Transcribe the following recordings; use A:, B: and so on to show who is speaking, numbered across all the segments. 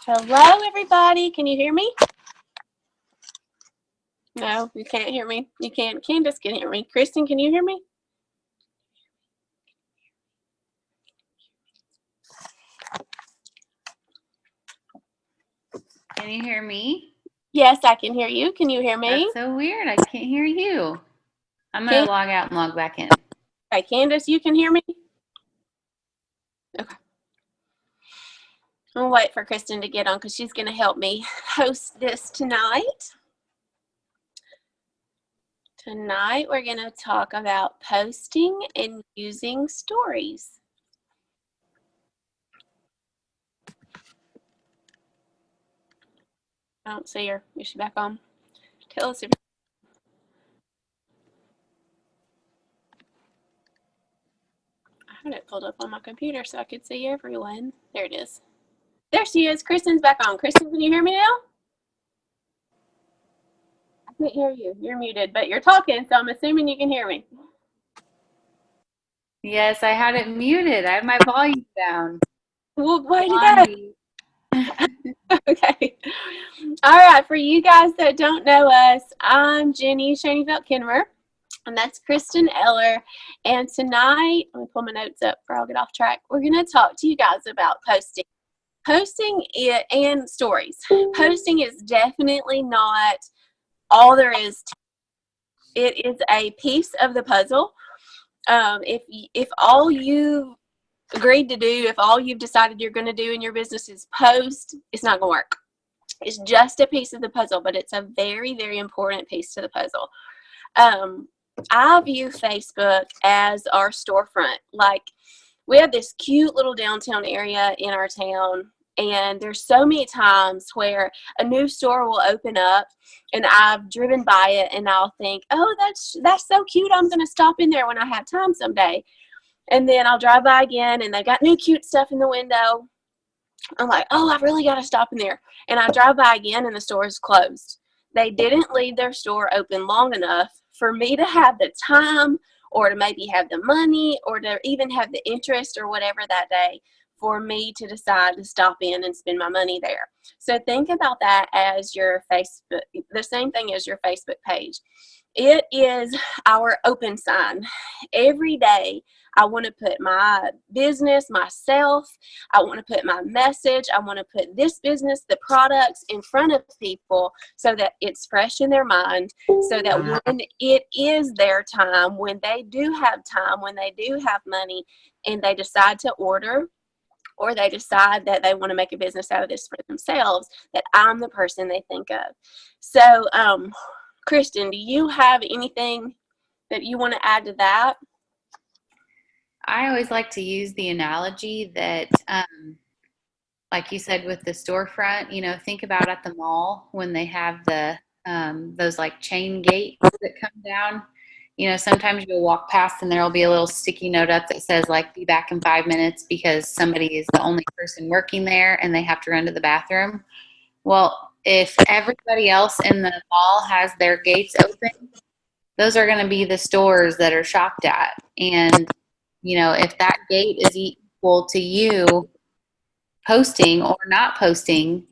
A: Hello, everybody. Can you hear me? No, you can't hear me. You can't. Candace can hear me. Kristen, can you hear me?
B: Can you hear me?
A: Yes, I can hear you. Can you hear me?
B: That's so weird. I can't hear you. I'm going to log out and log back in.
A: Okay, Candace, you can hear me? Okay. I'll wait for Kristen to get on because she's going to help me host this tonight. Tonight, we're going to talk about posting and using stories. I don't see her. Is she back on? Tell us if I had it pulled up on my computer so I could see everyone. There it is. There she is. Kristen's back on. Kristen, can you hear me now? I can't hear you. You're muted, but you're talking, so I'm assuming you can hear me.
B: Yes, I had it muted. I had my volume down.
A: Well, way to go. Okay. All right. For you guys that don't know us, I'm Jenny Shaneyfelt Kennemer, and that's Kristen Eller. And tonight, let me pull my notes up before I'll get off track. We're going to talk to you guys about posting. Posting it and stories. Posting is definitely not all there is to it. It is a piece of the puzzle. If all you agreed to do, if all you've decided you're going to do in your business is post, it's not going to work. It's just a piece of the puzzle, but it's a very, very important piece to the puzzle. I view Facebook as our storefront. Like, we have this cute little downtown area in our town, and there's so many times where a new store will open up and I've driven by it and I'll think, oh, that's so cute. I'm going to stop in there when I have time someday. And then I'll drive by again and they got new cute stuff in the window. I'm like, oh, I really got to stop in there. And I drive by again and the store is closed. They didn't leave their store open long enough for me to have the time or to maybe have the money or to even have the interest or whatever that day for me to decide to stop in and spend my money there. So think about that as your Facebook, the same thing as your Facebook page. It is our open sign. Every day, I want to put my business, myself, I want to put my message, I want to put this business, the products in front of people so that it's fresh in their mind, so that when it is their time, when they do have time, when they do have money, and they decide to order, or they decide that they want to make a business out of this for themselves, that I'm the person they think of. So, Kristen, do you have anything that you want to add to that?
B: I always like to use the analogy that, like you said, with the storefront, think about at the mall when they have those like chain gates that come down. Sometimes you'll walk past and there'll be a little sticky note up that says like, be back in 5 minutes because somebody is the only person working there and they have to run to the bathroom. Well, if everybody else in the mall has their gates open, those are going to be the stores that are shopped at. And, if that gate is equal to you posting or not posting,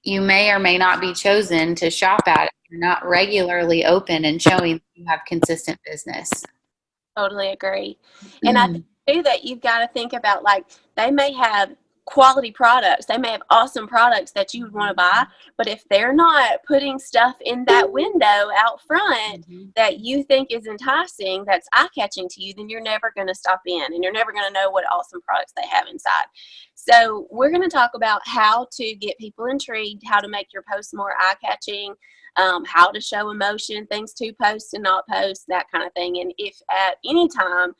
B: you may or may not be chosen to shop at if you're not regularly open and showing you have consistent business.
A: Totally agree. And I think too that you've got to think about, like, they may have quality products. They may have awesome products that you would want to buy, but if they're not putting stuff in that window out front that you think is enticing, that's eye-catching to you, then you're never going to stop in and you're never going to know what awesome products they have inside. So we're going to talk about how to get people intrigued, how to make your posts more eye-catching, how to show emotion, things to post and not post, that kind of thing. And if at any time,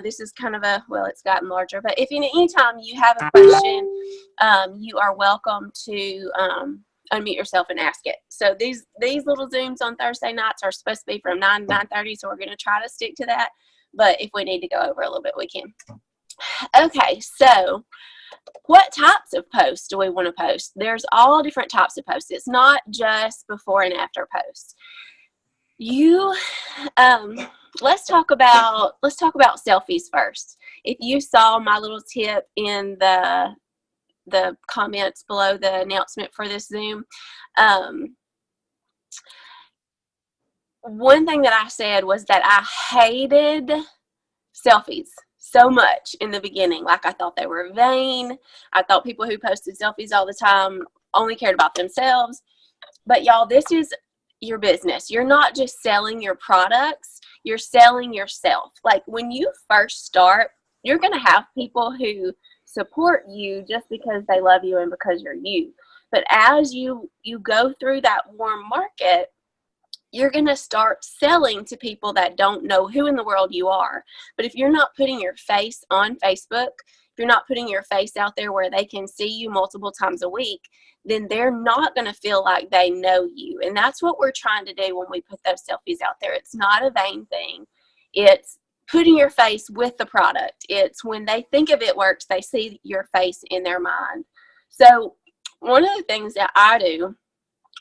A: this is kind of it's gotten larger, but if any time you have a question, you are welcome to unmute yourself and ask it. So these little Zooms on Thursday nights are supposed to be from 9 to 9:30, so we're going to try to stick to that. But if we need to go over a little bit, we can. Okay, so what types of posts do we want to post? There's all different types of posts. It's not just before and after posts. Let's talk about selfies first. If you saw my little tip in the the comments below the announcement for this Zoom. One thing that I said was that I hated selfies so much in the beginning. Like, I thought they were vain. I thought people who posted selfies all the time only cared about themselves. But y'all, this is your business. You're not just selling your products, you're selling yourself. Like, when you first start, you're going to have people who support you just because they love you and because you're you. But as you go through that warm market, you're going to start selling to people that don't know who in the world you are. But if you're not putting your face on Facebook, if you're not putting your face out there where they can see you multiple times a week, then they're not going to feel like they know you. And that's what we're trying to do when we put those selfies out there. It's not a vain thing. It's putting your face with the product. It's when they think of it works, they see your face in their mind. So one of the things that I do,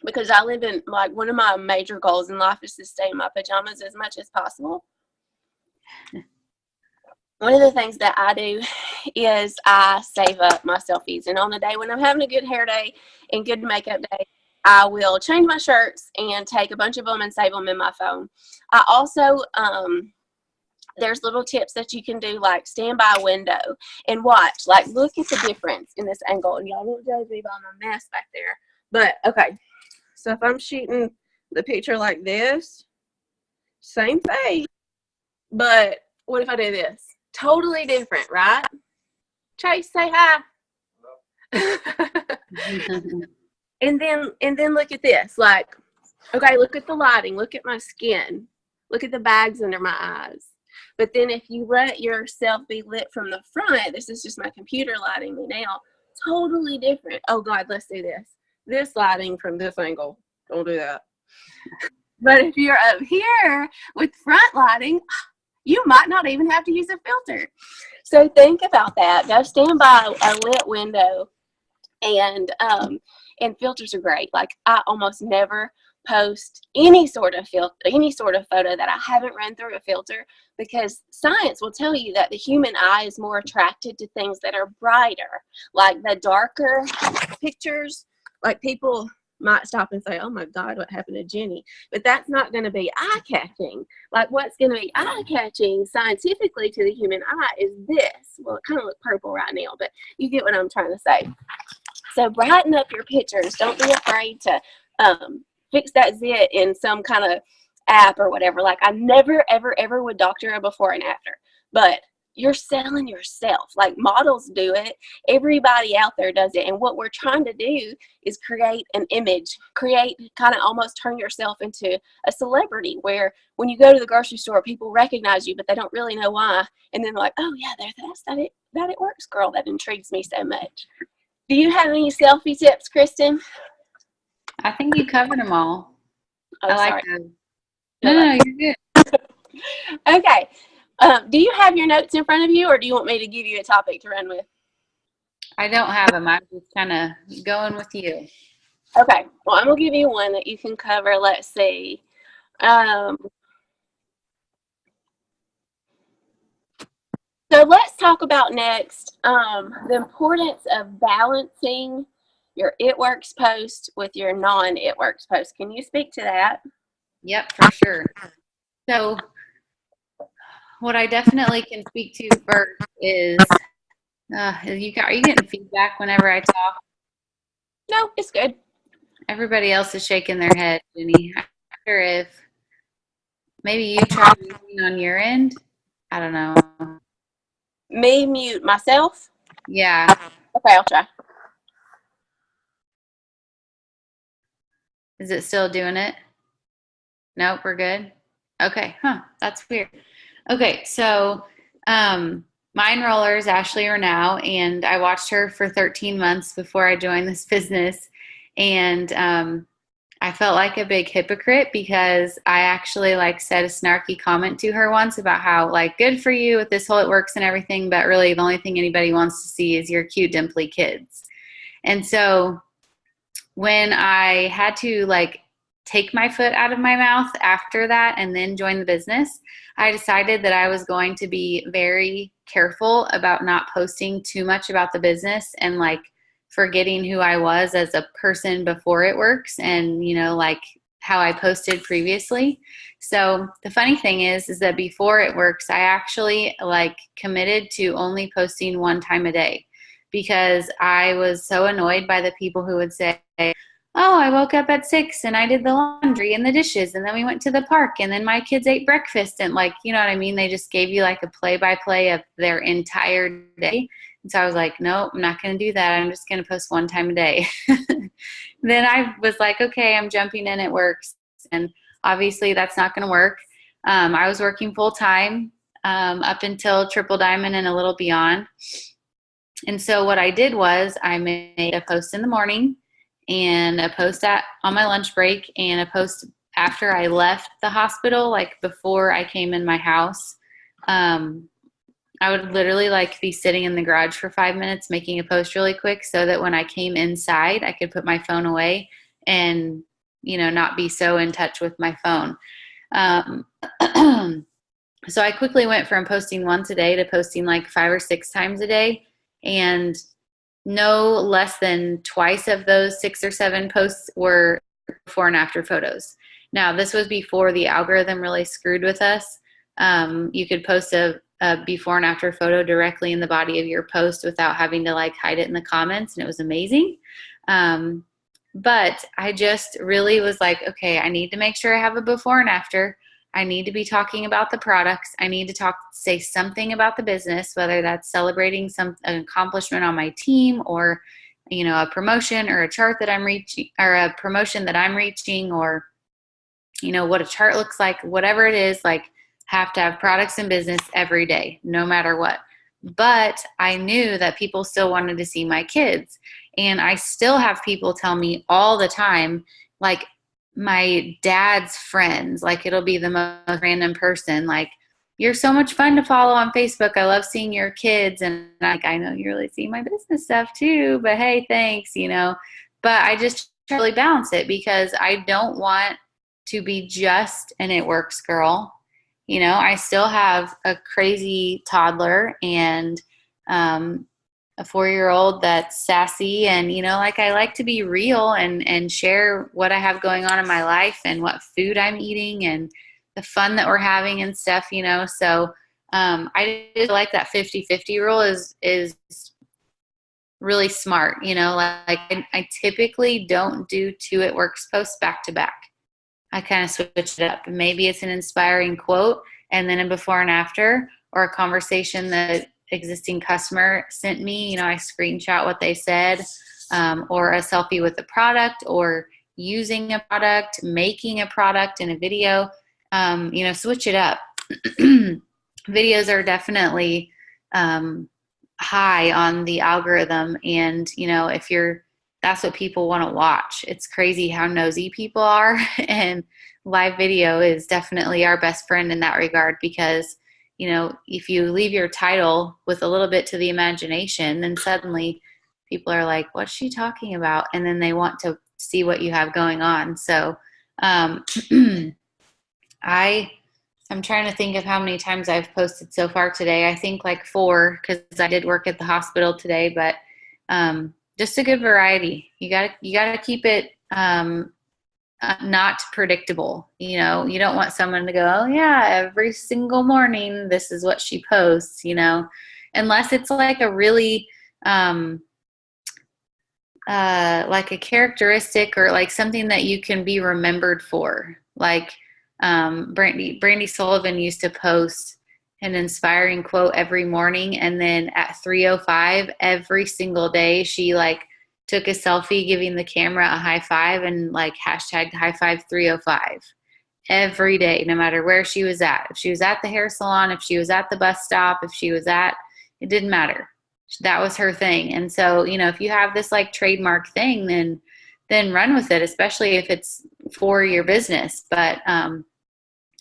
A: because I live in, like, one of my major goals in life is to stay in my pajamas as much as possible. One of the things that I do is I save up my selfies. And on the day when I'm having a good hair day and good makeup day, I will change my shirts and take a bunch of them and save them in my phone. I also, there's little tips that you can do, like stand by a window and watch. Like, look at the difference in this angle. And y'all won't judge me by my mess back there. But, okay. So if I'm shooting the picture like this, same face, but what if I do this? Totally different, right? Chase, say hi. and then look at this. Like, okay, look at the lighting. Look at my skin. Look at the bags under my eyes. But then if you let yourself be lit from the front, this is just my computer lighting me now, totally different. Oh, God, let's do this. This lighting from this angle. Don't do that. But if you're up here with front lighting, you might not even have to use a filter. So think about that. Go stand by a lit window, and filters are great. Like, I almost never post any sort of photo that I haven't run through a filter, because science will tell you that the human eye is more attracted to things that are brighter. Like, the darker pictures, like, people might stop and say, oh my God, what happened to Jenny? But that's not going to be eye-catching. Like, what's going to be eye-catching scientifically to the human eye is this. Well, it kind of looks purple right now, but you get what I'm trying to say. So brighten up your pictures. Don't be afraid to fix that zit in some kind of app or whatever. Like, I never, ever, ever would doctor a before and after. But you're selling yourself. Like, models do it. Everybody out there does it. And what we're trying to do is create an image, kind of almost turn yourself into a celebrity, where when you go to the grocery store, people recognize you, but they don't really know why. And then they're like, oh yeah, that it works, girl. That intrigues me so much. Do you have any selfie tips, Kristen?
B: I think you covered them all.
A: Oh,
B: I like
A: sorry.
B: them. No, you're good.
A: Okay. Do you have your notes in front of you, or do you want me to give you a topic to run with?
B: I don't have them. I'm just kind of going with you.
A: Okay. Well, I'm going to give you one that you can cover. Let's see. So let's talk about next the importance of balancing your It Works post with your non-It Works post. Can you speak to that?
B: Yep, for sure. So what I definitely can speak to first is, are you getting feedback whenever I talk?
A: No, it's good.
B: Everybody else is shaking their head, Jenny. I wonder if maybe you tried muting on your end. I don't know.
A: Me mute myself?
B: Yeah.
A: Okay, I'll try.
B: Is it still doing it? Nope, we're good. Okay, that's weird. Okay, so my enroller is Ashley Renau, and I watched her for 13 months before I joined this business. And I felt like a big hypocrite because I actually said a snarky comment to her once about how good for you with this whole It Works and everything, but really the only thing anybody wants to see is your cute dimply kids. And so when I had to take my foot out of my mouth after that and then join the business, I decided that I was going to be very careful about not posting too much about the business and forgetting who I was as a person before it works, and, you know, like how I posted previously. So the funny thing is that before it works, I actually like committed to only posting one time a day, because I was so annoyed by the people who would say, oh, I woke up at 6 and I did the laundry and the dishes, and then we went to the park, and then my kids ate breakfast, and like, you know what I mean? They just gave you like a play-by-play of their entire day. And so I was like, no, I'm not going to do that. I'm just going to post one time a day. Then I was like, okay, I'm jumping in, it works. And obviously that's not going to work. I was working full time up until Triple Diamond and a little beyond. And so what I did was I made a post in the morning, and a post on my lunch break, and a post after I left the hospital, like before I came in my house. I would literally like be sitting in the garage for 5 minutes making a post really quick, so that when I came inside, I could put my phone away and, you know, not be so in touch with my phone. So I quickly went from posting once a day to posting like 5 or 6 times a day. And no less than twice of those 6 or 7 posts were before and after photos. Now, this was before the algorithm really screwed with us. You could post a before and after photo directly in the body of your post without having to like hide it in the comments, and it was amazing. But I just really was like, okay, I need to make sure I have a before and after. I need to be talking about the products. I need to say something about the business, whether that's celebrating an accomplishment on my team, or, you know, a promotion or a chart that I'm reaching, or a promotion that I'm reaching, or, you know, what a chart looks like, whatever it is, like, have to have products and business every day, no matter what. But I knew that people still wanted to see my kids. And I still have people tell me all the time, like, my dad's friends, like, it'll be the most random person, like, you're so much fun to follow on Facebook. I love seeing your kids. And like, I know you really see my business stuff too, but hey, thanks, you know. But I just really balance it, because I don't want to be just an it works girl. You know, I still have a crazy toddler and a 4-year-old that's sassy, and, you know, like, I like to be real and share what I have going on in my life and what food I'm eating and the fun that we're having and stuff, you know. So I just like that 50-50 rule is really smart, you know. Like, I typically don't do 2 it works posts back to back. I kind of switch it up. Maybe it's an inspiring quote, and then a before and after, or a conversation that existing customer sent me. You know, I screenshot what they said, or a selfie with the product, or using a product, making a product in a video. You know, switch it up. Videos are definitely high on the algorithm, and, you know, that's what people want to watch. It's crazy how nosy people are, and live video is definitely our best friend in that regard, because, you know, if you leave your title with a little bit to the imagination, then suddenly people are like, what's she talking about? And then they want to see what you have going on. So I'm trying to think of how many times I've posted so far today. I think like 4, because I did work at the hospital today, but just a good variety. You gotta keep it not predictable. You know, you don't want someone to go, oh yeah, every single morning this is what she posts, you know, unless it's like a really like a characteristic, or like something that you can be remembered for. Like Brandy Sullivan used to post an inspiring quote every morning, and then at 3:05 every single day, she like took a selfie giving the camera a high five, and like hashtag high five 3:05 every day, no matter where she was at. If she was at the hair salon, if she was at the bus stop, it didn't matter. That was her thing. And so, you know, if you have this like trademark thing, then run with it, especially if it's for your business. But I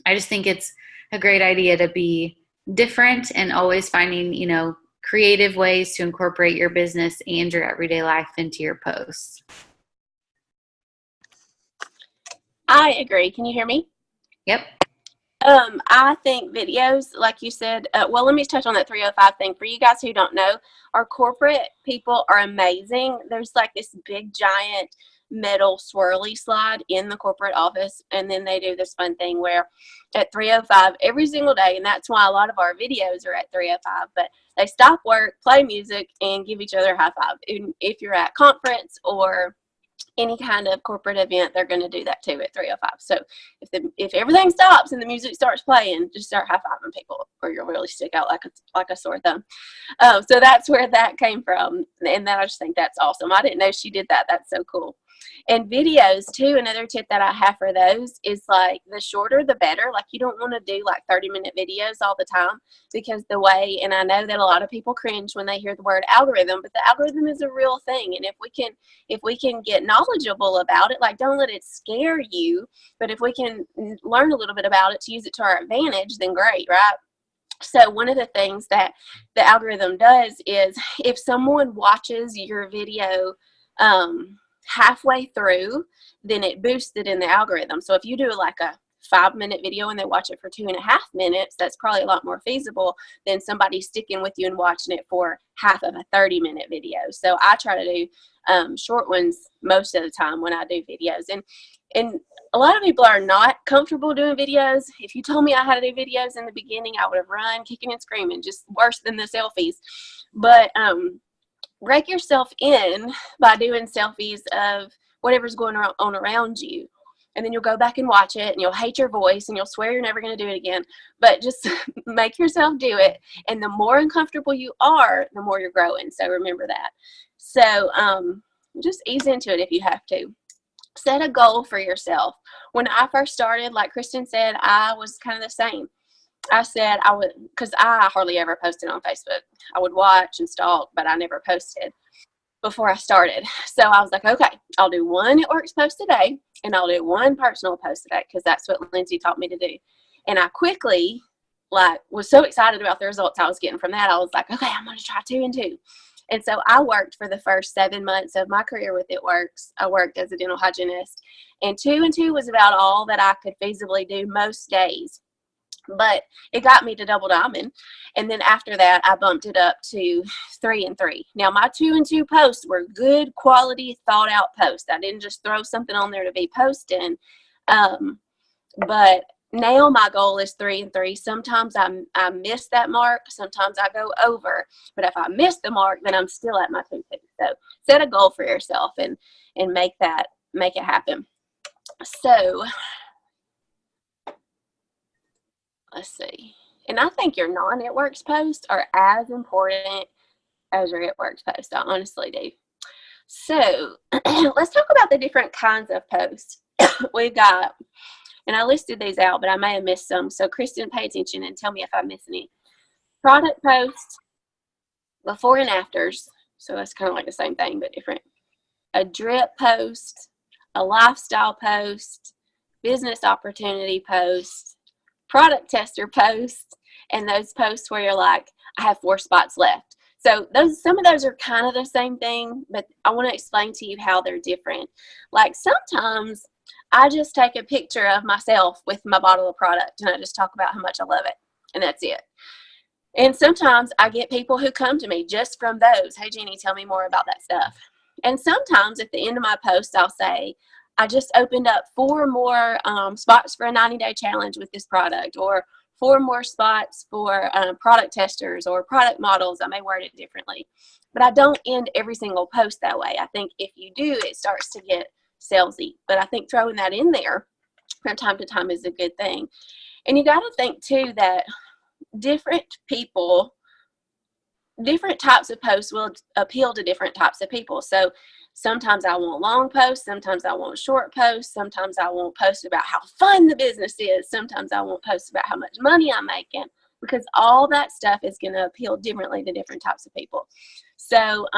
B: just think it's a great idea to be different and always finding, you know, creative ways to incorporate your business and your everyday life into your posts.
A: I agree. Can you hear me?
B: Yep.
A: I think videos, like you said, well, let me touch on that 305 thing. For you guys who don't know, our corporate people are amazing. There's like this big giant metal swirly slide in the corporate office, and then they do this fun thing where at 305 every single day, and that's why a lot of our videos are at 305, but they stop work, play music, and give each other a high five. And if you're at conference or any kind of corporate event, they're going to do that too at 305. So if everything stops and the music starts playing, just start high-fiving people, or you'll really stick out like a sore thumb. So that's where that came from, and then I just think that's awesome. I didn't know she did that. That's so cool. And videos too, another tip that I have for those is like the shorter the better. Like you don't want to do like 30-minute videos all the time, because the way, and I know that a lot of people cringe when they hear the word algorithm, but the algorithm is a real thing. And if we can get knowledgeable about it, like don't let it scare you, but if we can learn a little bit about it to use it to our advantage, then great, right? So one of the things that the algorithm does is if someone watches your video halfway through, then it boosts it in the algorithm. So if you do like a 5-minute video and they watch it for 2.5 minutes, that's probably a lot more feasible than somebody sticking with you and watching it for half of a 30-minute video. So I try to do short ones most of the time when I do videos. And a lot of people are not comfortable doing videos. If you told me I had to do videos in the beginning, I would have run kicking and screaming, just worse than the selfies. But break yourself in by doing selfies of whatever's going on around you. And then you'll go back and watch it, and you'll hate your voice, and you'll swear you're never going to do it again. But just make yourself do it. And the more uncomfortable you are, the more you're growing. So remember that. So just ease into it if you have to. Set a goal for yourself. When I first started, like Kristen said, I was kind of the same. I said I would, because I hardly ever posted on Facebook. I would watch and stalk, but I never posted before I started. So I was like, okay, I'll do one It Works post a day, and I'll do one personal post a day, because that's what Lindsay taught me to do. And I quickly was so excited about the results I was getting from that. I was like, okay, I'm going to try 2 and 2. And so I worked for the first 7 months of my career with It Works. I worked as a dental hygienist, and 2 and 2 was about all that I could feasibly do most days. But it got me to double diamond. And then after that, I bumped it up to 3 and 3. Now, my 2 and 2 posts were good quality, thought out posts. I didn't just throw something on there to be posting. But now my goal is 3 and 3. Sometimes I miss that mark. Sometimes I go over. But if I miss the mark, then I'm still at my 2 2. So set a goal for yourself and make it happen. So let's see. And I think your non-It Works posts are as important as your It Works posts. I honestly do. So let's talk about the different kinds of posts we've got. And I listed these out, but I may have missed some. So Kristen, pay attention and tell me if I miss any. Product posts, before and afters. So that's kind of like the same thing, but different. A drip post, a lifestyle post, business opportunity post, product tester posts, and those posts where you're like, I have 4 spots left. So some of those are kind of the same thing, but I want to explain to you how they're different. Like sometimes I just take a picture of myself with my bottle of product, and I just talk about how much I love it, and that's it. And sometimes I get people who come to me just from those. Hey, Jeannie, tell me more about that stuff. And sometimes at the end of my post, I'll say, I just opened up 4 more spots for a 90-day challenge with this product, or 4 more spots for product testers or product models. I may word it differently, but I don't end every single post that way. I think if you do, it starts to get salesy, but I think throwing that in there from time to time is a good thing. And you got to think too that different types of posts will appeal to different types of people. So sometimes I want long posts, sometimes I want short posts, sometimes I want posts about how fun the business is, sometimes I want posts about how much money I'm making, because all that stuff is going to appeal differently to different types of people. So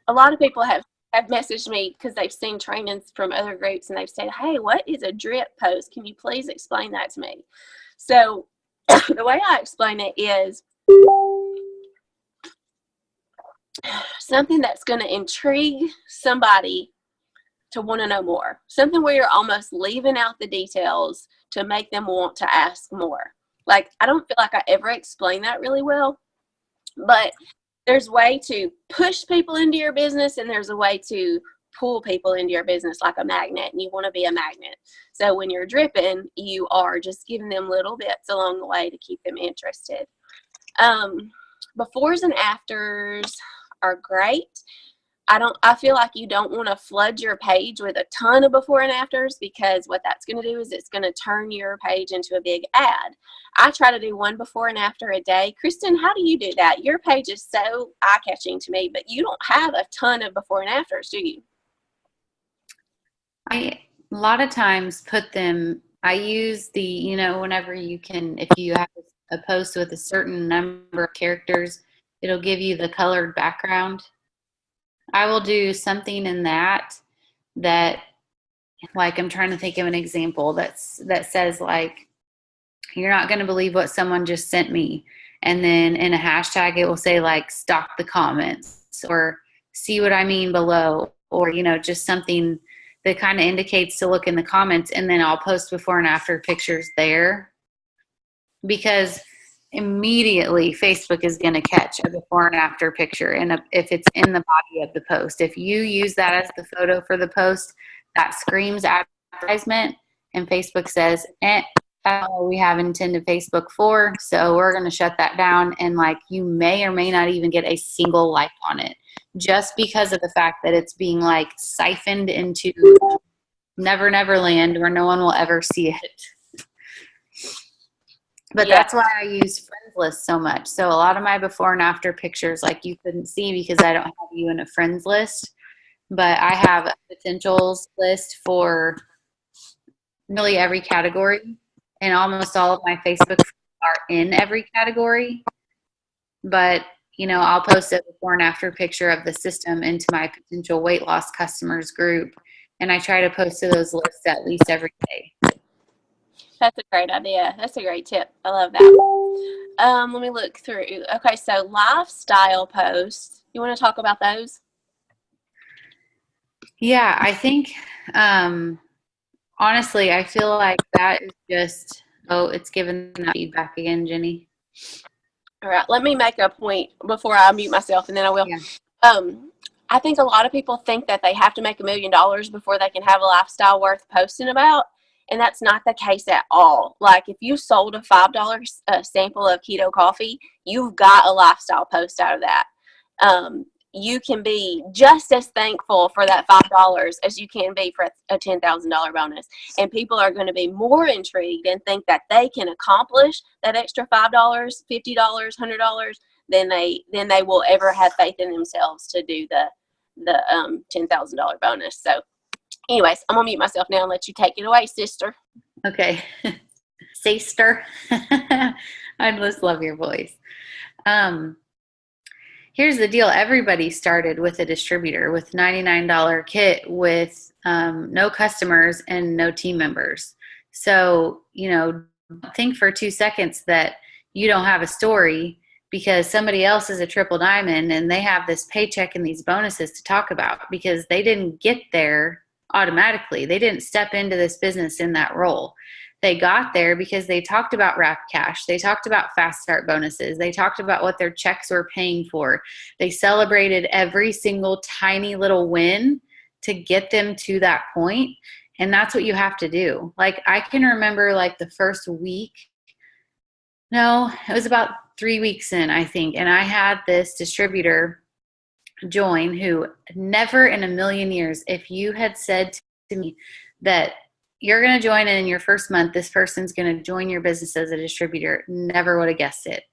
A: a lot of people have messaged me because they've seen trainings from other groups, and they've said, hey, what is a drip post? Can you please explain that to me? So the way I explain it is something that's going to intrigue somebody to want to know more. Something where you're almost leaving out the details to make them want to ask more. Like, I don't feel like I ever explain that really well, but there's a way to push people into your business, and there's a way to pull people into your business like a magnet, and you want to be a magnet. So when you're dripping, you are just giving them little bits along the way to keep them interested. Befores and afters are great. I feel like you don't want to flood your page with a ton of before and afters, because what that's going to do is it's going to turn your page into a big ad. I try to do one before and after a day. Kristen, how do you do that? Your page is so eye-catching to me, but you don't have a ton of before and afters, do you?
B: I a lot of times put them, I use the, whenever you can, if you have a post with a certain number of characters, it'll give you the colored background. I will do something in that, like, I'm trying to think of an example that says, like, you're not going to believe what someone just sent me. And then in a hashtag, it will say, like, stalk the comments, or see what I mean below, or, just something that kind of indicates to look in the comments. And then I'll post before and after pictures there, because immediately Facebook is going to catch a before and after picture. And if it's in the body of the post, if you use that as the photo for the post, that screams advertisement, and Facebook says, that's all we have intended Facebook for, so we're going to shut that down. And, like, you may or may not even get a single like on it, just because of the fact that it's being, like, siphoned into Never Neverland, where no one will ever see it. But that's why I use friends list so much. So a lot of my before and after pictures, like, you couldn't see because I don't have you in a friends list, but I have a potentials list for nearly every category, and almost all of my Facebook are in every category. But, I'll post a before and after picture of the system into my potential weight loss customers group, and I try to post to those lists at least every day.
A: That's a great idea. That's a great tip. I love that. Let me look through. Okay, so lifestyle posts. You want to talk about those?
B: Yeah, I think, honestly, I feel like that is just, it's giving that feedback again, Jenny.
A: All right, let me make a point before I mute myself, and then I will.
B: Yeah.
A: I think a lot of people think that they have to make $1 million before they can have a lifestyle worth posting about. And that's not the case at all. Like, if you sold a $5 sample of keto coffee, you've got a lifestyle post out of that. You can be just as thankful for that $5 as you can be for a $10,000 bonus. And people are going to be more intrigued and think that they can accomplish that extra $5, $50, $100, than they will ever have faith in themselves to do the $10,000 bonus. So anyways, I'm going to mute myself now and let you take it away, sister.
B: Okay. Sister. I just love your voice. Here's the deal. Everybody started with a distributor with $99 kit with no customers and no team members. So, think for 2 seconds that you don't have a story because somebody else is a triple diamond and they have this paycheck and these bonuses to talk about, because they didn't get there automatically. They didn't step into this business in that role. They got there because they talked about wrap cash. They talked about fast start bonuses. They talked about what their checks were paying for. They celebrated every single tiny little win to get them to that point. And that's what you have to do. Like, I can remember, like, the first week, no, it was about 3 weeks in, I think. And I had this distributor join who never in a million years, if you had said to me that you're going to join in your first month, this person's going to join your business as a distributor, never would have guessed it.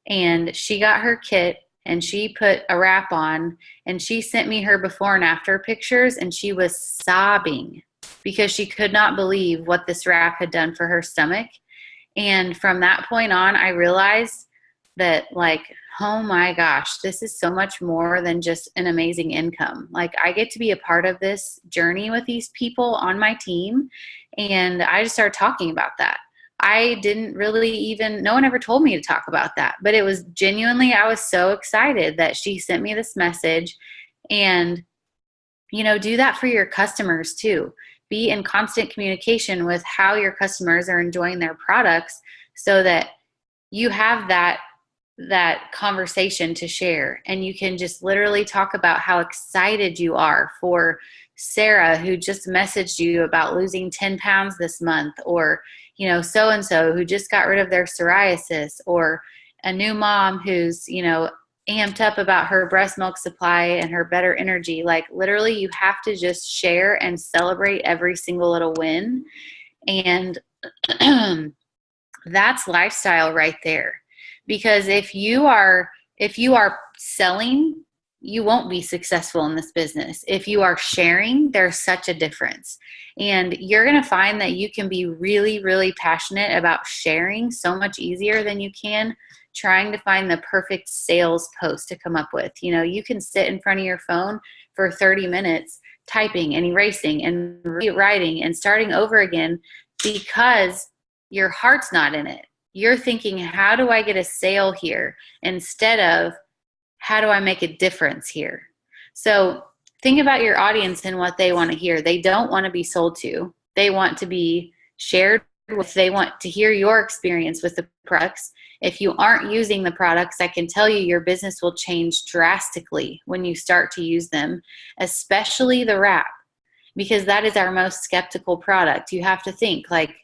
B: And she got her kit and she put a wrap on and she sent me her before and after pictures, and she was sobbing because she could not believe what this wrap had done for her stomach. And from that point on, I realized that, like, oh my gosh, this is so much more than just an amazing income. Like, I get to be a part of this journey with these people on my team. And I just started talking about that. I didn't really no one ever told me to talk about that, but it was genuinely, I was so excited that she sent me this message. And, do that for your customers too. Be in constant communication with how your customers are enjoying their products so that you have that conversation to share, and you can just literally talk about how excited you are for Sarah, who just messaged you about losing 10 pounds this month, or so and so who just got rid of their psoriasis, or a new mom who's amped up about her breast milk supply and her better energy. Like, literally, you have to just share and celebrate every single little win. And that's lifestyle right there. Because if you are selling, you won't be successful in this business. If you are sharing, there's such a difference. And you're going to find that you can be really, really passionate about sharing so much easier than you can trying to find the perfect sales post to come up with. You can sit in front of your phone for 30 minutes typing and erasing and rewriting and starting over again because your heart's not in it. You're thinking, how do I get a sale here? Instead of, how do I make a difference here? So think about your audience and what they want to hear. They don't want to be sold to. They want to be shared with. They want to hear your experience with the products. If you aren't using the products, I can tell you your business will change drastically when you start to use them, especially the wrap, because that is our most skeptical product. You have to think, like,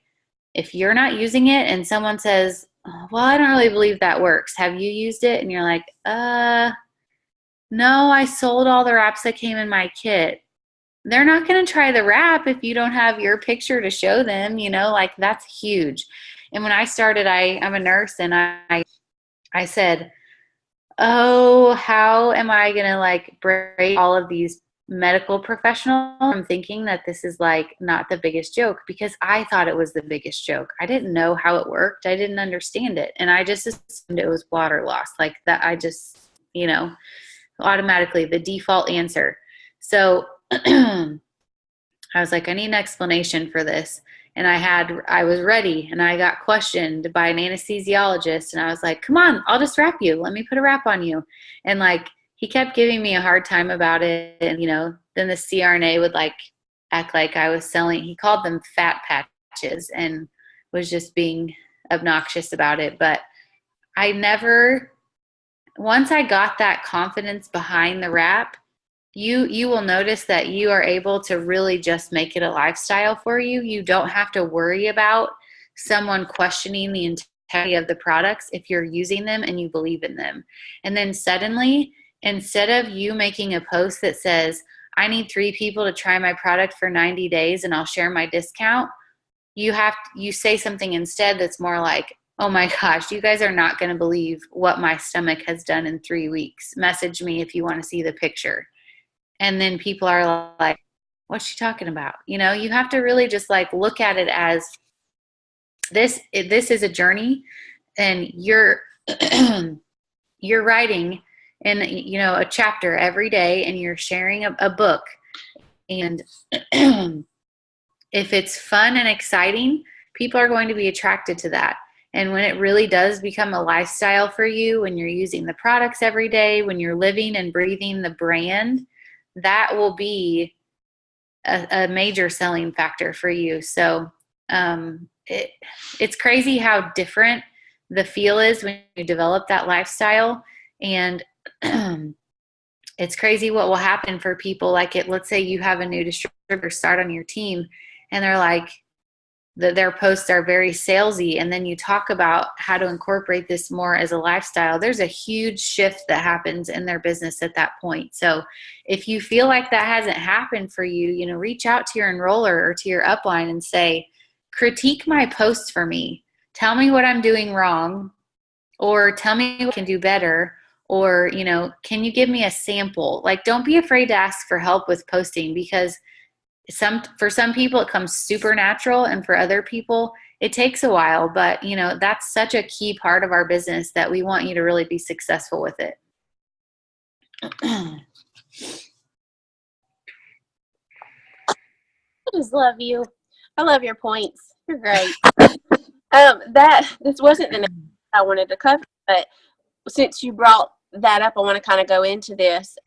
B: if you're not using it and someone says, oh, well, I don't really believe that works. Have you used it? And you're like, no, I sold all the wraps that came in my kit. They're not going to try the wrap if you don't have your picture to show them, like, that's huge. And when I started, I'm a nurse, and I said, oh, how am I going to like break all of these medical professionals from thinking that this is like not the biggest joke, because I thought it was the biggest joke. I didn't know how it worked. I didn't understand it. And I just assumed it was water loss. Like that, I just, automatically the default answer. So I was like, I need an explanation for this. And I was ready, and I got questioned by an anesthesiologist, and I was like, come on, I'll just wrap you. Let me put a wrap on you. And like, he kept giving me a hard time about it. And, then the CRNA would like act like I was selling, he called them fat patches, and was just being obnoxious about it. But once I got that confidence behind the wrap, you will notice that you are able to really just make it a lifestyle for you. You don't have to worry about someone questioning the integrity of the products if you're using them and you believe in them. And then suddenly, instead of you making a post that says, I need 3 people to try my product for 90 days and I'll share my discount, you say something instead that's more like, oh my gosh, you guys are not going to believe what my stomach has done in 3 weeks. Message me if you want to see the picture. And then people are like, what's she talking about? You have to really just like look at it as this is a journey, and you're writing in, a chapter every day, and you're sharing a book. And if it's fun and exciting, people are going to be attracted to that. And when it really does become a lifestyle for you, when you're using the products every day, when you're living and breathing the brand, that will be a major selling factor for you. So it's crazy how different the feel is when you develop that lifestyle. And it's crazy what will happen for people. Like, let's say you have a new distributor start on your team, and they're like, their posts are very salesy, and then you talk about how to incorporate this more as a lifestyle. There's a huge shift that happens in their business at that point. So if you feel like that hasn't happened for you, reach out to your enroller or to your upline and say, critique my posts for me. Tell me what I'm doing wrong, or tell me what I can do better, or, can you give me a sample? Like, don't be afraid to ask for help with posting, because for some people it comes super natural, and for other people it takes a while. But that's such a key part of our business that we want you to really be successful with it.
A: I just love you. I love your points. You're great. This wasn't the next I wanted to cover, but since you brought that up, I want to kind of go into this.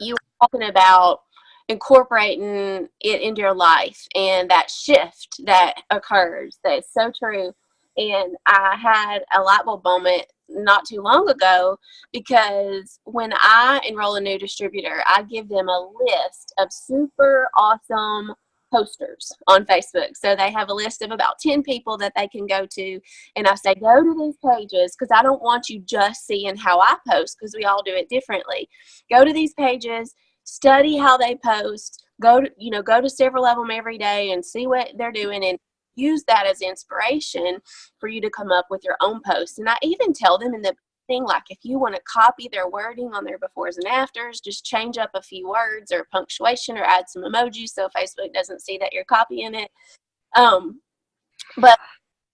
A: You talking about incorporating it into your life and that shift that occurs. That's so true. And I had a light bulb moment not too long ago, because when I enroll a new distributor, I give them a list of super awesome posters on Facebook. So they have a list of about 10 people that they can go to. And I say, go to these pages, because I don't want you just seeing how I post, because we all do it differently. Go to these pages, study how they post, go to several of them every day and see what they're doing, and use that as inspiration for you to come up with your own posts. And I even tell them in the thing, like, if you want to copy their wording on their befores and afters, just change up a few words or punctuation or add some emojis so Facebook doesn't see that you're copying it. But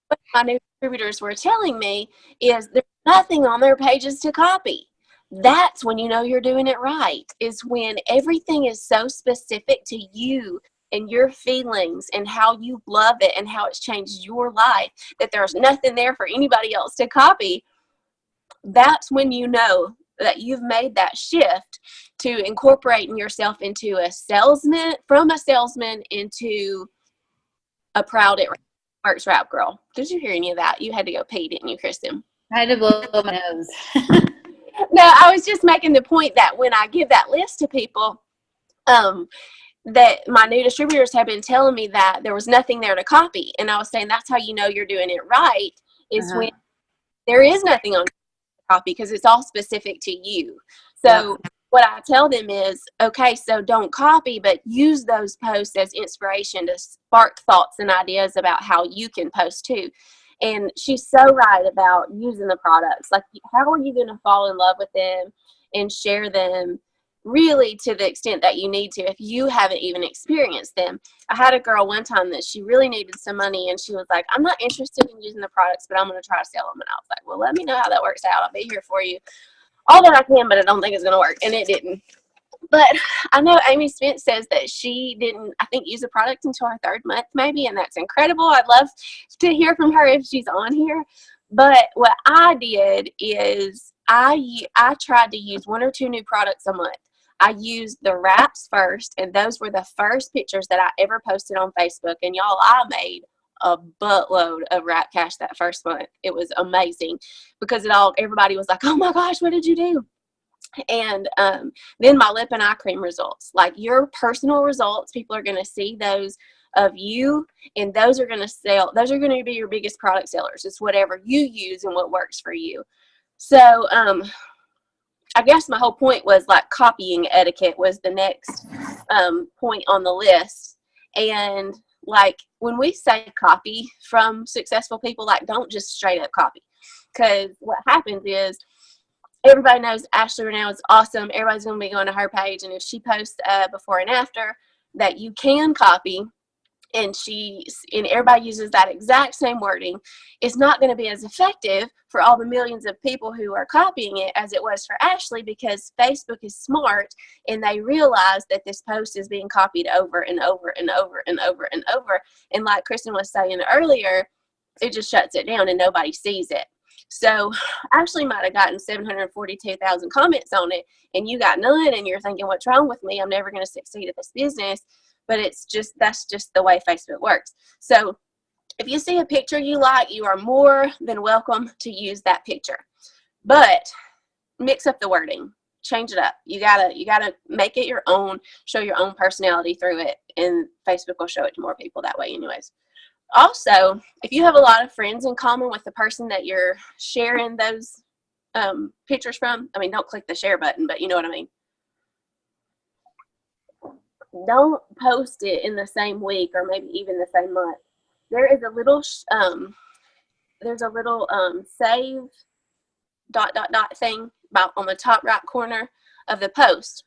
A: what my new distributors were telling me is there's nothing on their pages to copy. That's when you know you're doing it right, is when everything is so specific to you and your feelings and how you love it and how it's changed your life, that there's nothing there for anybody else to copy. That's when you know that you've made that shift to incorporating yourself into a salesman, from a salesman into a proud it works rap girl. Did you hear any of that? You had to go pee, didn't you, Kristen?
B: I had to blow my nose.
A: No, I was just making the point that when I give that list to people, that my new distributors have been telling me that there was nothing there to copy. And I was saying, that's how you know you're doing it right, is when there is nothing on copy, because it's all specific to you. So what I tell them is, okay, so don't copy, but use those posts as inspiration to spark thoughts and ideas about how you can post too. And she's so right about using the products. Like, how are you going to fall in love with them and share them really to the extent that you need to if you haven't even experienced them? I had a girl one time that she really needed some money, and she was like, I'm not interested in using the products, but I'm going to try to sell them. And I was like, well, let me know how that works out. I'll be here for you all that I can, but I don't think it's going to work. And it didn't. But I know Amy Spence says that she didn't, I think, use a product until her 3rd month maybe, and that's incredible. I'd love to hear from her if she's on here. But what I did is I tried to use 1 or 2 new products a month. I used the wraps first, and those were the first pictures that I ever posted on Facebook. And y'all, I made a buttload of wrap cash that first month. It was amazing, because everybody was like, oh my gosh, what did you do? And then my lip and eye cream results, like your personal results, people are going to see those of you, and those are going to sell. Those are going to be your biggest product sellers. It's whatever you use and what works for you. So I guess my whole point was, like, copying etiquette was the next point on the list. And like, when we say copy from successful people, like, don't just straight up copy, because what happens is, everybody knows Ashley Renell is awesome. Everybody's going to be going to her page, and if she posts before and after that you can copy, and everybody uses that exact same wording, it's not going to be as effective for all the millions of people who are copying it as it was for Ashley, because Facebook is smart, and they realize that this post is being copied over and over and over and over and over. And like Kristen was saying earlier, it just shuts it down and nobody sees it. So Ashley might have gotten 742,000 comments on it, and you got none, and you're thinking, what's wrong with me? I'm never going to succeed at this business. But that's just the way Facebook works. So if you see a picture you like, you are more than welcome to use that picture. But mix up the wording, change it up. You gotta make it your own, show your own personality through it, and Facebook will show it to more people that way anyways. Also, if you have a lot of friends in common with the person that you're sharing those pictures from, I mean, don't click the share button, but you know what I mean. Don't post it in the same week or maybe even the same month. There is a little save ... thing about on the top right corner of the post.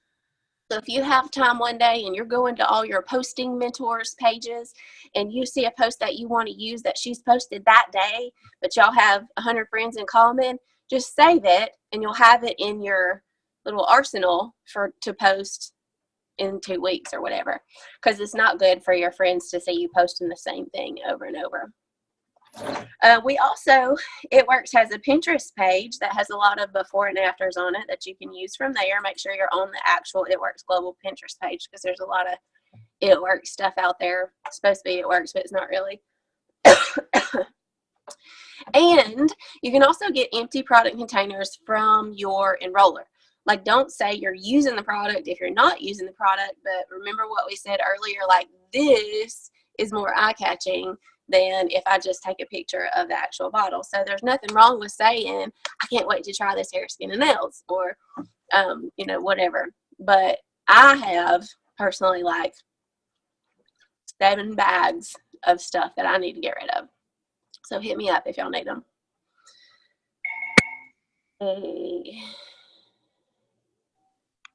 A: So if you have time one day and you're going to all your posting mentors pages and you see a post that you want to use that she's posted that day, but y'all have 100 friends in common, just save it and you'll have it in your little arsenal to post in 2 weeks or whatever, because it's not good for your friends to see you posting the same thing over and over. It Works has a Pinterest page that has a lot of before and afters on it that you can use from there. Make sure you're on the actual It Works Global Pinterest page, because there's a lot of It Works stuff out there. It's supposed to be It Works, but it's not really. And you can also get empty product containers from your enroller. Like, don't say you're using the product if you're not using the product, but remember what we said earlier, like, this is more eye-catching than if I just take a picture of the actual bottle. So there's nothing wrong with saying, I can't wait to try this hair, skin, and nails, or, whatever. But I have personally, like, 7 bags of stuff that I need to get rid of. So hit me up if y'all need them.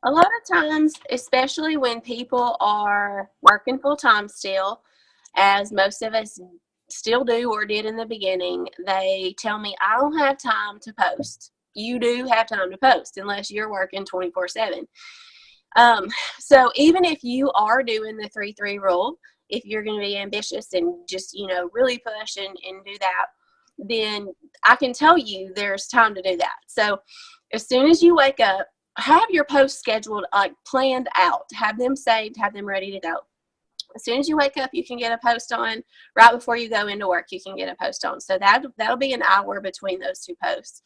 A: A lot of times, especially when people are working full-time still, as most of us still do or did in the beginning, they tell me, I don't have time to post. You do have time to post unless you're working 24/7. So even if you are doing the 3-3 rule, if you're going to be ambitious and just, really push and do that, then I can tell you there's time to do that. So as soon as you wake up, have your posts scheduled, like planned out, have them saved, have them ready to go. As soon as you wake up, you can get a post on. Right before you go into work, you can get a post on. So that'll be an hour between those 2 posts.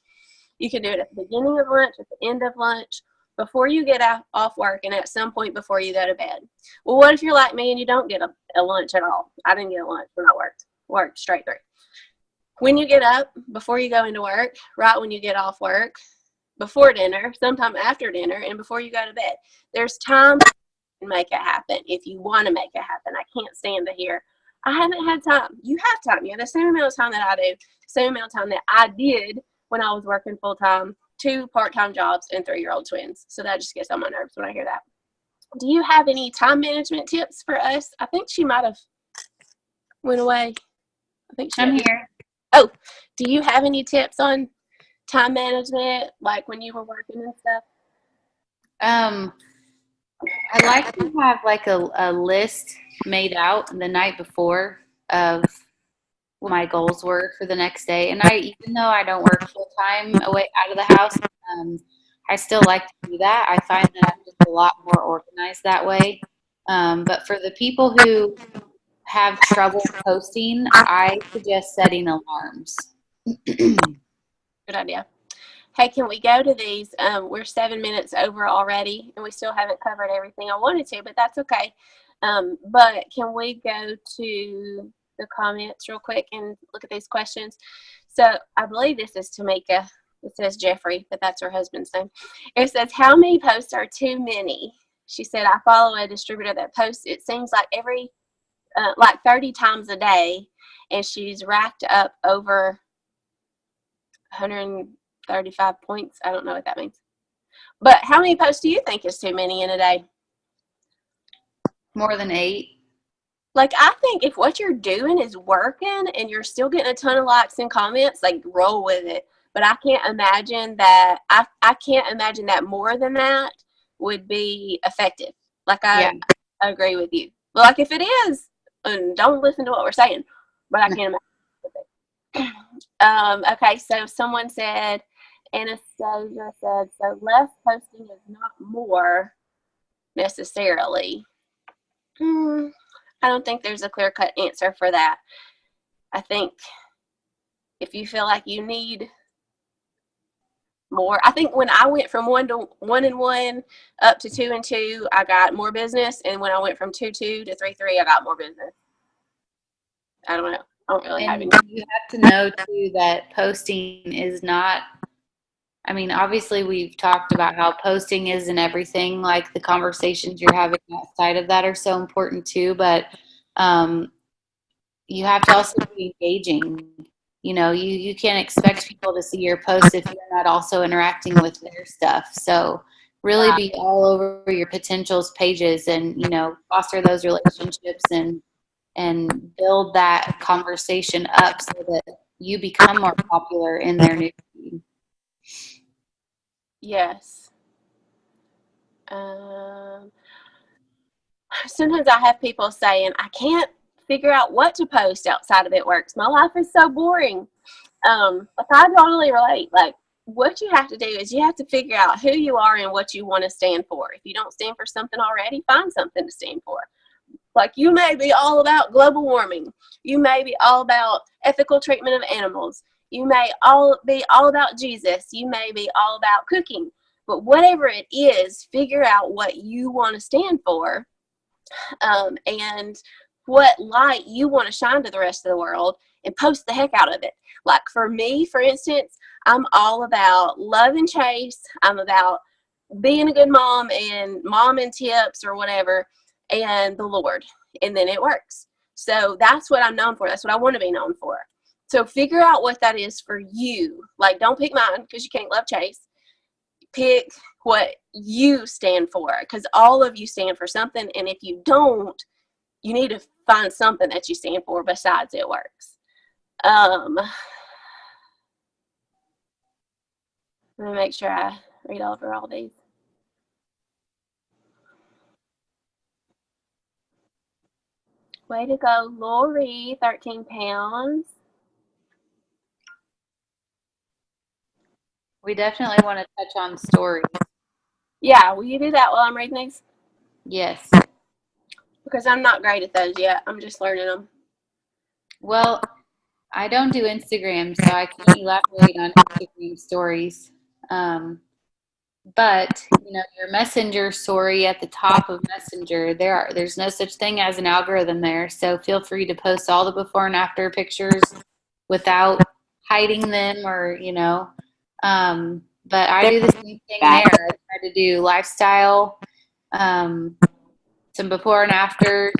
A: You can do it at the beginning of lunch, at the end of lunch, before you get off work, and at some point before you go to bed. Well, what if you're like me and you don't get a lunch at all? I didn't get a lunch when I worked straight through. When you get up, before you go into work, right when you get off work, before dinner, sometime after dinner, and before you go to bed, there's time to make it happen if you want to make it happen. I can't stand to hear, I haven't had time. You have time. You have the same amount of time that I do, same amount of time that I did when I was working full-time, 2 part-time jobs, and 3-year-old twins. So that just gets on my nerves when I hear that. Do you have any time management tips for us? I think she might have went away.
B: I'm here.
A: Oh, do you have any tips on time management, like when you were working and stuff?
B: I like to have like a list made out the night before of what my goals were for the next day. And even though I don't work full time away out of the house, I still like to do that. I find that I'm just a lot more organized that way. But for the people who have trouble posting, I suggest setting alarms.
A: Good idea. Hey, can we go to these? We're 7 minutes over already, and we still haven't covered everything I wanted to, but that's okay. But can we go to the comments real quick and look at these questions? So I believe this is Tamika. It says Jeffrey, but that's her husband's name. It says, how many posts are too many? She said, I follow a distributor that posts, it seems like like 30 times a day, and she's racked up over 135 points. I don't know what that means. But how many posts do you think is too many in a day?
B: More than 8.
A: Like, I think if what you're doing is working and you're still getting a ton of likes and comments, like, roll with it. But I can't imagine that. I can't imagine that more than that would be effective. Like, I agree with you. But like, if it is, and don't listen to what we're saying. But I can't imagine. Okay, so someone said, Anastasia said, so less posting is not more necessarily. I don't think there's a clear-cut answer for that. I think if you feel like you need more, I think when I went from 1 and 1 up to 2 and 2, I got more business, and when I went from 2 to 3, I got more business. I don't know. I don't really have any.
B: You have to know too that posting is not. I mean, obviously, we've talked about how posting isn't everything. Like the conversations you're having outside of that are so important too. But you have to also be engaging. You can't expect people to see your posts if you're not also interacting with their stuff. So really be all over your potentials pages and, foster those relationships and build that conversation up so that you become more popular in their newsfeed.
A: Yes. Sometimes I have people saying, I can't figure out what to post outside of it works. My life is so boring. Like I totally relate. Like what you have to do is you have to figure out who you are and what you want to stand for. If you don't stand for something already, find something to stand for. Like you may be all about global warming. You may be all about ethical treatment of animals. You may be all about Jesus. You may be all about cooking. But whatever it is, figure out what you want to stand for, and what light you want to shine to the rest of the world, and post the heck out of it. Like for me, for instance, I'm all about love and chase. I'm about being a good mom and mom and tips or whatever, and the Lord. And then it works. So that's what I'm known for. That's what I want to be known for. So figure out what that is for you. Like don't pick mine because you can't love chase. Pick what you stand for, because all of you stand for something. And if you don't, you need to find something that you stand for besides it works. Let me make sure I read over all these. Way to go, Lori, 13 pounds.
B: We definitely want to touch on stories.
A: Yeah, will you do that while I'm reading these?
B: Yes.
A: Because I'm not great at those yet. I'm just learning them.
B: Well, I don't do Instagram, so I can't elaborate on Instagram stories. But your Messenger story at the top of Messenger, there's no such thing as an algorithm there. So feel free to post all the before and after pictures without hiding them, or But I do the same thing there. I try to do lifestyle, some before and after,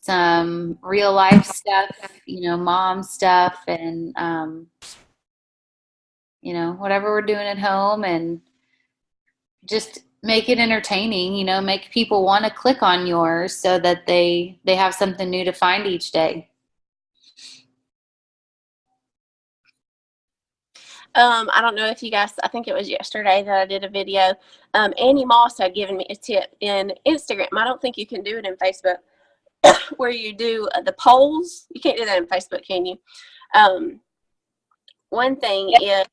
B: some real life stuff, mom stuff, and whatever we're doing at home, and just make it entertaining, make people want to click on yours so that they have something new to find each day.
A: I don't know if you guys, I think it was yesterday that I did a video. Annie Moss had given me a tip in Instagram. I don't think you can do it in Facebook, where you do the polls. You can't do that in Facebook, can you? One thing is,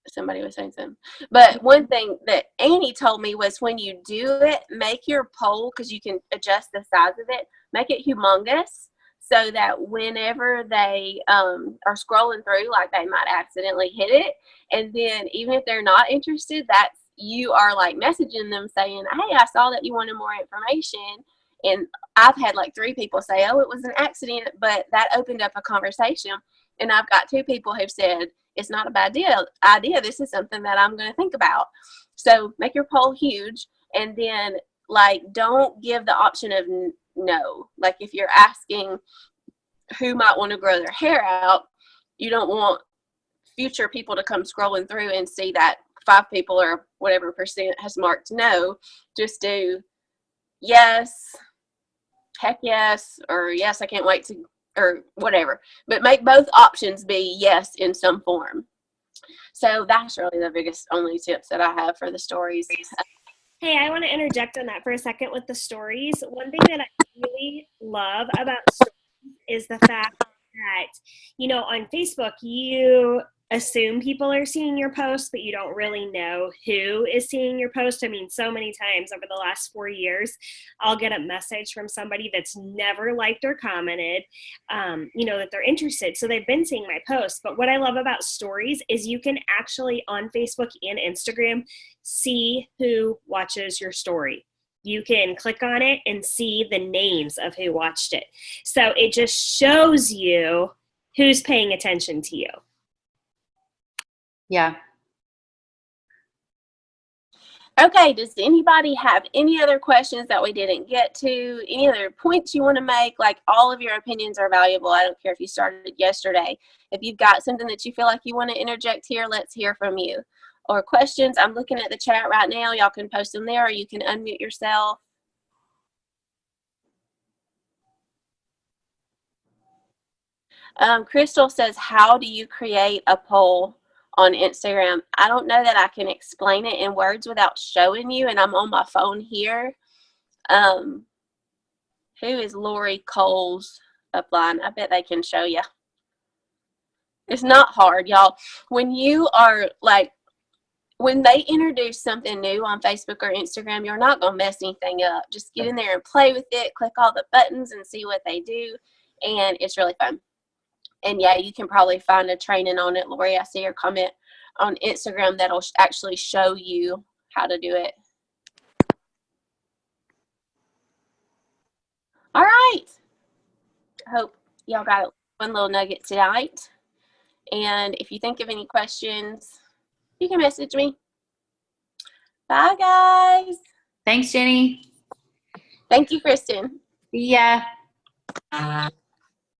A: somebody was saying something, but one thing that Annie told me was when you do it, make your poll, because you can adjust the size of it, make it humongous, so that whenever they are scrolling through, like they might accidentally hit it, and then even if they're not interested, that's you are like messaging them saying, hey, I saw that you wanted more information. And I've had like 3 people say, oh, it was an accident, but that opened up a conversation. And I've got 2 people who've said, it's not a bad idea. This is something that I'm going to think about. So make your poll huge, and then like don't give the option of no. Like if you're asking who might want to grow their hair out, you don't want future people to come scrolling through and see that 5 people or whatever percent has marked no. Just do yes, heck yes, or yes, I can't wait to, or whatever. But make both options be yes in some form. So that's really the biggest, only tips that I have for the stories.
C: Hey, I want to interject on that for a second with the stories. One thing that I really love about stories is the fact that, on Facebook, you assume people are seeing your post, but you don't really know who is seeing your post. I mean, so many times over the last 4 years, I'll get a message from somebody that's never liked or commented, that they're interested. So they've been seeing my post. But what I love about stories is you can actually on Facebook and Instagram see who watches your story. You can click on it and see the names of who watched it. So it just shows you who's paying attention to you.
B: Yeah.
A: Okay, does anybody have any other questions that we didn't get to? Any other points you want to make? Like, all of your opinions are valuable. I don't care if you started yesterday. If you've got something that you feel like you want to interject here, let's hear from you. Or questions, I'm looking at the chat right now. Y'all can post them there, or you can unmute yourself. Crystal says, how do you create a poll on Instagram? I don't know that I can explain it in words without showing you, and I'm on my phone here. How Who is Lori Cole's upline? I bet they can show you. It's not hard, y'all. When you are like, when they introduce something new on Facebook or Instagram, you're not going to mess anything up. Just get in there and play with it, click all the buttons and see what they do. And it's really fun. And yeah, you can probably find a training on it. Lori, I see your comment on Instagram that'll actually show you how to do it. All right. I hope y'all got one little nugget tonight. And if you think of any questions, you can message me. Bye, guys.
B: Thanks, Jenny.
A: Thank you, Kristen.
B: See ya.